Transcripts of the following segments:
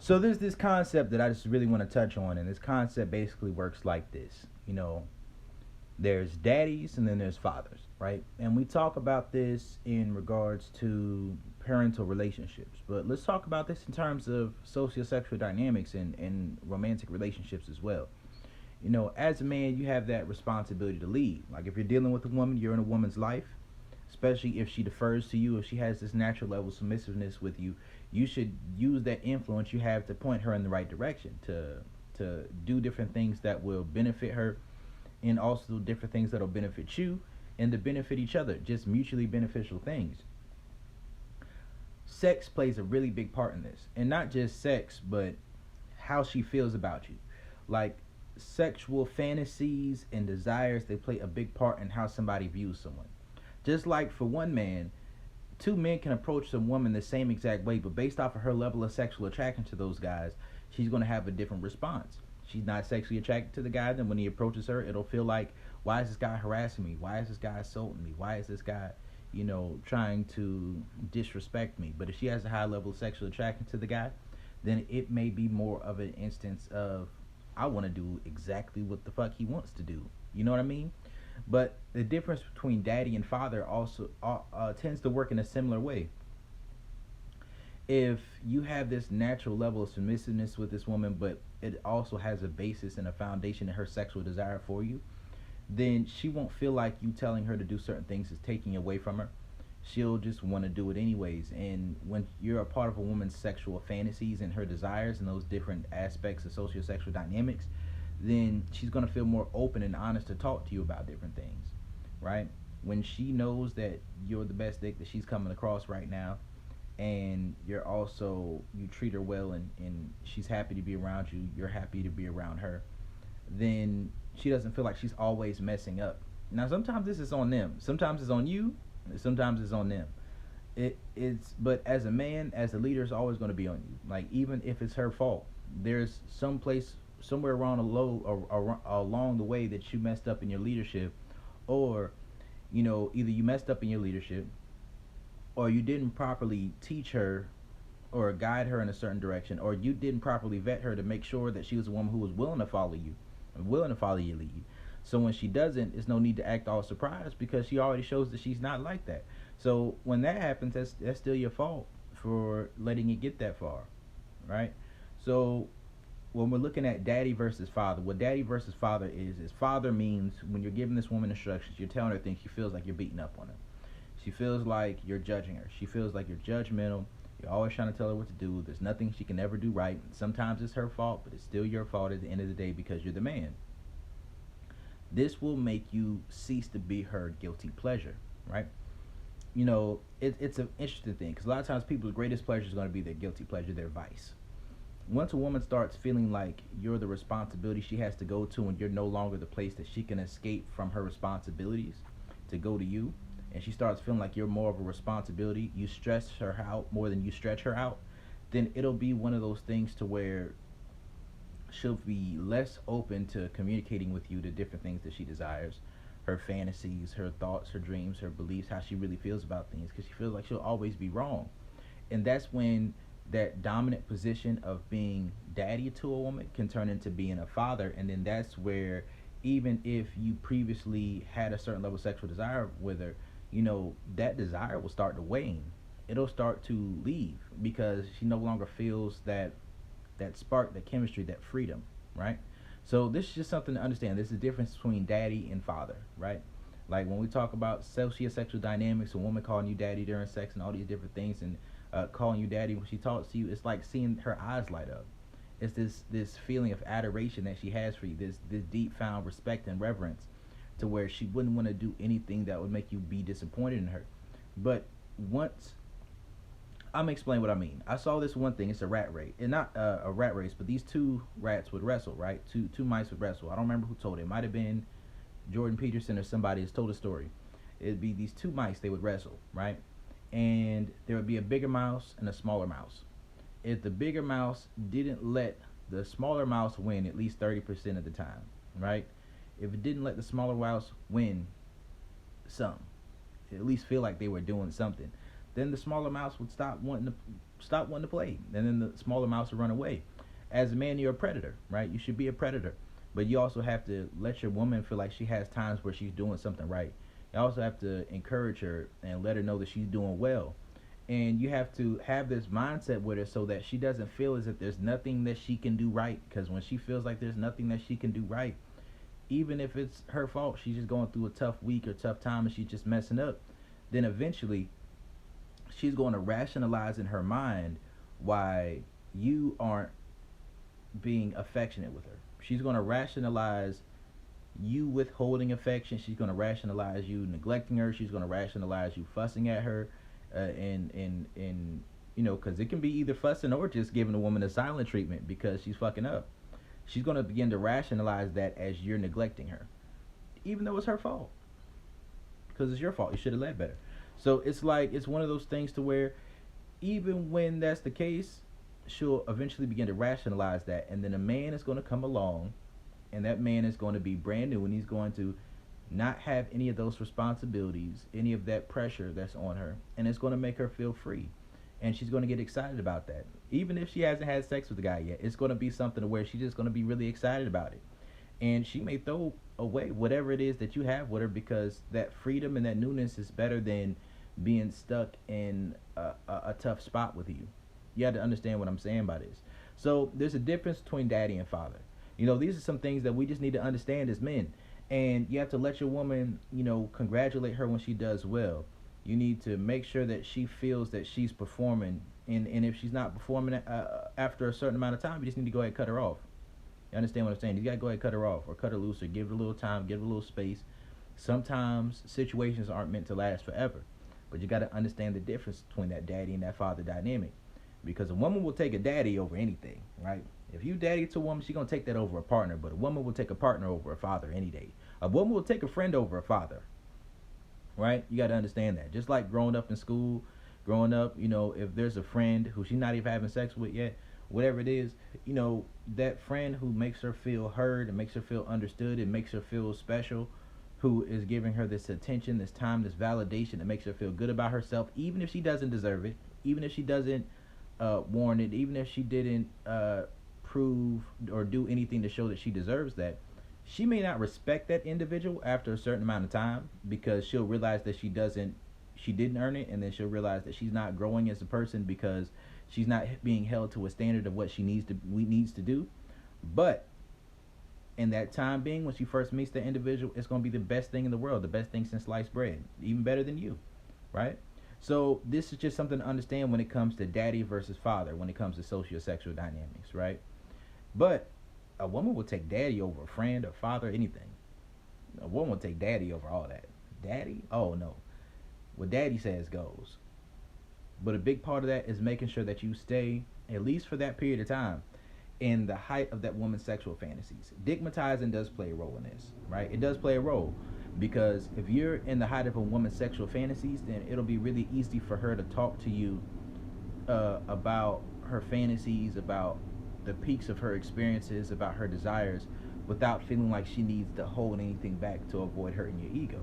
So there's this concept that I just really want to touch on, and this concept basically works like this. There's daddies and then there's fathers, right? And we talk about this in regards to parental relationships, but let's talk about this in terms of socio-sexual dynamics and romantic relationships as well. As a man, you have that responsibility to lead. Like if you're dealing with a woman, you're in a woman's life, especially if she defers to you, if she has this natural level of submissiveness with you, you should use that influence you have to point her in the right direction, to do different things that will benefit her, and also different things that'll benefit you and to benefit each other, just mutually beneficial things. Sex plays a really big part in this, and not just sex, but how she feels about you. Like sexual fantasies and desires, they play a big part in how somebody views someone. Just like for one man, two men can approach some woman the same exact way, but based off of her level of sexual attraction to those guys, she's going to have a different response. She's not sexually attracted to the guy, then when he approaches her, it'll feel like, why is this guy harassing me? Why is this guy assaulting me? Why is this guy, trying to disrespect me? But if she has a high level of sexual attraction to the guy, then it may be more of an instance of, I want to do exactly what the fuck he wants to do. You know what I mean? But the difference between daddy and father also tends to work in a similar way. If you have this natural level of submissiveness with this woman, but it also has a basis and a foundation in her sexual desire for you, then she won't feel like you telling her to do certain things is taking away from her. She'll just want to do it anyways. And when you're a part of a woman's sexual fantasies and her desires and those different aspects of socio-sexual dynamics, then she's going to feel more open and honest to talk to you about different things, right? When she knows that you're the best dick that she's coming across right now, and you treat her well, and she's happy to be around you, you're happy to be around her, then she doesn't feel like she's always messing up. Now sometimes this is on them, sometimes it's on you, sometimes it's on them. It's but as a man, as a leader, it's always going to be on you. Like even if it's her fault, there's some place somewhere around the low or along the way that you messed up in your leadership, or either you messed up in your leadership, or you didn't properly teach her or guide her in a certain direction, or you didn't properly vet her to make sure that she was a woman who was willing to follow you and willing to follow your lead. So when she doesn't, it's no need to act all surprised because she already shows that she's not like that. So when that happens, that's still your fault for letting it get that far, right? So when we're looking at daddy versus father, what daddy versus father is father means when you're giving this woman instructions, you're telling her things, she feels like you're beating up on her. She feels like you're judging her. She feels like you're judgmental. You're always trying to tell her what to do. There's nothing she can ever do right. Sometimes it's her fault, but it's still your fault at the end of the day because you're the man. This will make you cease to be her guilty pleasure, right? It's an interesting thing because a lot of times people's greatest pleasure is going to be their guilty pleasure, their vice. Once a woman starts feeling like you're the responsibility she has to go to and you're no longer the place that she can escape from her responsibilities to go to you, and she starts feeling like you're more of a responsibility, you stress her out more than you stretch her out, then it'll be one of those things to where she'll be less open to communicating with you the different things that she desires, her fantasies, her thoughts, her dreams, her beliefs, how she really feels about things, because she feels like she'll always be wrong. And that's when that dominant position of being daddy to a woman can turn into being a father, and then that's where even if you previously had a certain level of sexual desire with her, that desire will start to wane. It'll start to leave because she no longer feels that spark, that chemistry, that freedom, right? So this is just something to understand. This is the difference between daddy and father, right? Like when we talk about socio-sexual dynamics, a woman calling you daddy during sex and all these different things, and calling you daddy when she talks to you, it's like seeing her eyes light up. It's this feeling of adoration that she has for you, this deep found respect and reverence, to where she wouldn't want to do anything that would make you be disappointed in her. But once I'm gonna explain what I mean. I saw this one thing. It's a rat race, and not a rat race, but these two rats would wrestle, right? Two mice would wrestle. I don't remember who told it. It might have been Jordan Peterson or somebody has told a story. It'd be these two mice. They would wrestle, right? And there would be a bigger mouse and a smaller mouse. If the bigger mouse didn't let the smaller mouse win at least 30% of the time, right? If it didn't let the smaller mouse win some, at least feel like they were doing something, then the smaller mouse would stop wanting to stop wanting to play, and then the smaller mouse will run away. As a man, you're a predator, right? You should be a predator, but you also have to let your woman feel like she has times where she's doing something right. You also have to encourage her and let her know that she's doing well, and you have to have this mindset with her so that she doesn't feel as if there's nothing that she can do right. Because when she feels like there's nothing that she can do right, even if it's her fault, she's just going through a tough week or tough time and she's just messing up, then eventually she's going to rationalize in her mind why you aren't being affectionate with her. She's going to rationalize you withholding affection. She's going to rationalize you neglecting her. She's going to rationalize you fussing at her, and you know, because it can be either fussing or just giving a woman a silent treatment because she's fucking up. She's going to begin to rationalize that as you're neglecting her, even though it's her fault, because it's your fault. You should have led better. So it's like, it's one of those things to where even when that's the case, she'll eventually begin to rationalize that, and then a man is going to come along, and that man is going to be brand new, and he's going to not have any of those responsibilities, any of that pressure that's on her, and it's going to make her feel free, and she's going to get excited about that. Even if she hasn't had sex with the guy yet, it's going to be something to where she's just going to be really excited about it, and she may throw away whatever it is that you have with her, because that freedom and that newness is better than being stuck in a tough spot with you. You have to understand what I'm saying by this. So there's a difference between daddy and father. You know, these are some things that we just need to understand as men. And you have to let your woman, you know, congratulate her when she does well. You need to make sure that she feels that she's performing. And if she's not performing after a certain amount of time, you just need to go ahead and cut her off. You understand what I'm saying? You got to go ahead and cut her off, or cut her loose, or give her a little time, give her a little space. Sometimes situations aren't meant to last forever. But you got to understand the difference between that daddy and that father dynamic. Because a woman will take a daddy over anything, right? If you daddy to a woman, she's going to take that over a partner. But a woman will take a partner over a father any day. A woman will take a friend over a father, right? You got to understand that. Just like growing up in school, growing up, you know, if there's a friend who she's not even having sex with yet, whatever it is, you know, that friend who makes her feel heard and makes her feel understood and makes her feel special, who is giving her this attention, this time, this validation that makes her feel good about herself, even if she doesn't deserve it, even if she doesn't warrant it, even if she didn't prove or do anything to show that she deserves that. She may not respect that individual after a certain amount of time, because she'll realize that she didn't earn it, and then she'll realize that she's not growing as a person because she's not being held to a standard of what she needs to do. But in that time being, when she first meets the individual, it's going to be the best thing in the world, the best thing since sliced bread, even better than you, right? So this is just something to understand when it comes to daddy versus father, when it comes to socio-sexual dynamics, right? But a woman will take daddy over a friend, a father, anything. A woman will take daddy over all that. Daddy? Oh, no. What daddy says goes. But a big part of that is making sure that you stay, at least for that period of time, in the height of that woman's sexual fantasies. Digmatizing does play a role in this, right? It does play a role, because if you're in the height of a woman's sexual fantasies, then it'll be really easy for her to talk to you about her fantasies, about the peaks of her experiences, about her desires, without feeling like she needs to hold anything back to avoid hurting your ego,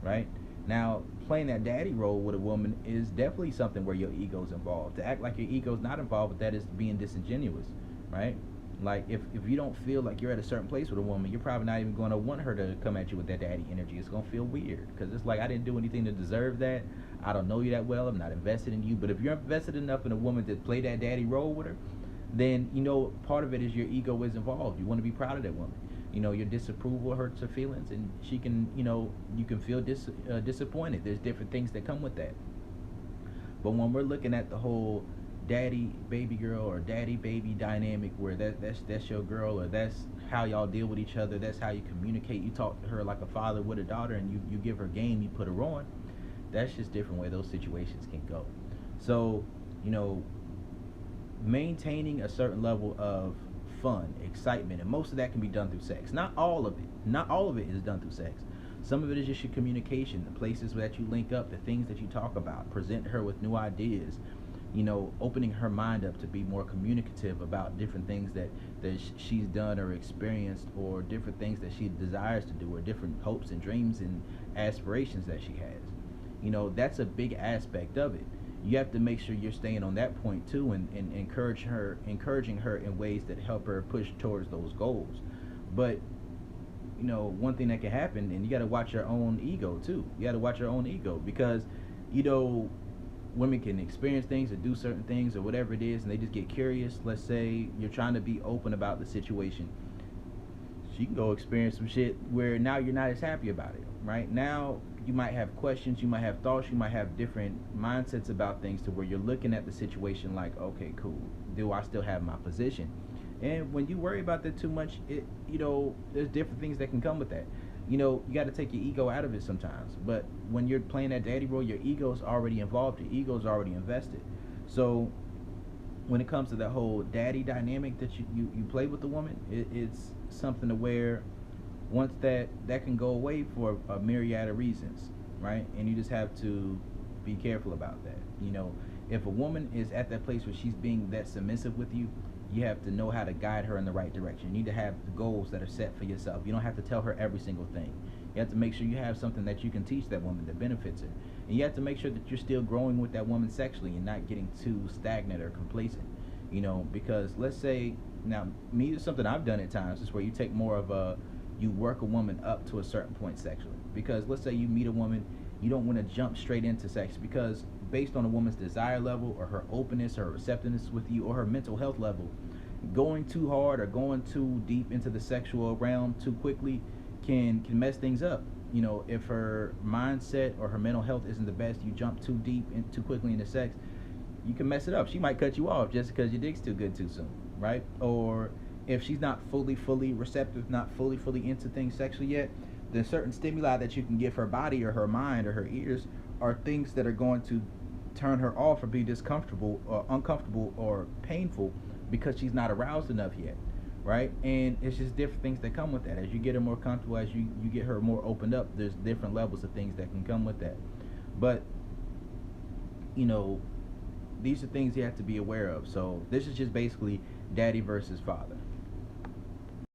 right? Now, playing that daddy role with a woman is definitely something where your ego's involved. To act like your ego's not involved with that is being disingenuous, right? Like, if you don't feel like you're at a certain place with a woman, you're probably not even going to want her to come at you with that daddy energy. It's going to feel weird, because it's like, I didn't do anything to deserve that. I don't know you that well. I'm not invested in you. But if you're invested enough in a woman to play that daddy role with her, then, you know, part of it is your ego is involved. You want to be proud of that woman. You know, your disapproval hurts her feelings, and she can, you know, you can feel disappointed. There's different things that come with that. But when we're looking at the whole daddy baby girl or daddy baby dynamic, where that's your girl, or that's how y'all deal with each other, that's how you communicate, you talk to her like a father with a daughter, and you give her game, you put her on, that's just different way those situations can go. So, you know, maintaining a certain level of fun, excitement, and most of that can be done through sex. Not all of it is done through sex. Some of it is just your communication, the places that you link up, the things that you talk about, present her with new ideas, you know, opening her mind up to be more communicative about different things that she's done or experienced, or different things that she desires to do, or different hopes and dreams and aspirations that she has. You know, that's a big aspect of it. you have to make sure you're staying on that point too, and encouraging her in ways that help her push towards those goals. But one thing that can happen, and you got to watch your own ego too. You got to watch your own ego, because you know women can experience things or do certain things or whatever it is, and they just get curious. Let's say you're trying to be open about the situation. She can go experience some shit where now you're not as happy about it. Right now, you might have questions, you might have thoughts, you might have different mindsets about things, to where you're looking at the situation like, okay, cool, do I still have my position? And when you worry about that too much, there's different things that can come with that. You got to take your ego out of it sometimes. But when you're playing that daddy role, your ego's already involved, your ego's already invested. So when it comes to that whole daddy dynamic that you play with the woman, it's something to where once that can go away for a myriad of reasons, right? And you just have to be careful about that. If a woman is at that place where she's being that submissive with you, you have to know how to guide her in the right direction. You need to have goals that are set for yourself. You don't have to tell her every single thing. You have to make sure you have something that you can teach that woman that benefits her. And you have to make sure that you're still growing with that woman sexually and not getting too stagnant or complacent. Because let's say, now, me, it's something I've done at times, is where you take more of you work a woman up to a certain point sexually. Because let's say you meet a woman, you don't want to jump straight into sex, because based on a woman's desire level or her openness or receptiveness with you or her mental health level, going too hard or going too deep into the sexual realm too quickly can mess things up. If her mindset or her mental health isn't the best, you jump too deep and too quickly into sex, you can mess it up. She might cut you off just because your dick's too good too soon, right? Or if she's not fully receptive, not fully into things sexually yet, then certain stimuli that you can give her body or her mind or her ears are things that are going to turn her off or be discomfortable or uncomfortable or painful, because she's not aroused enough yet, right? And it's just different things that come with that. As you get her more comfortable, as you get her more opened up, there's different levels of things that can come with that. But these are things you have to be aware of. So this is just basically daddy versus father.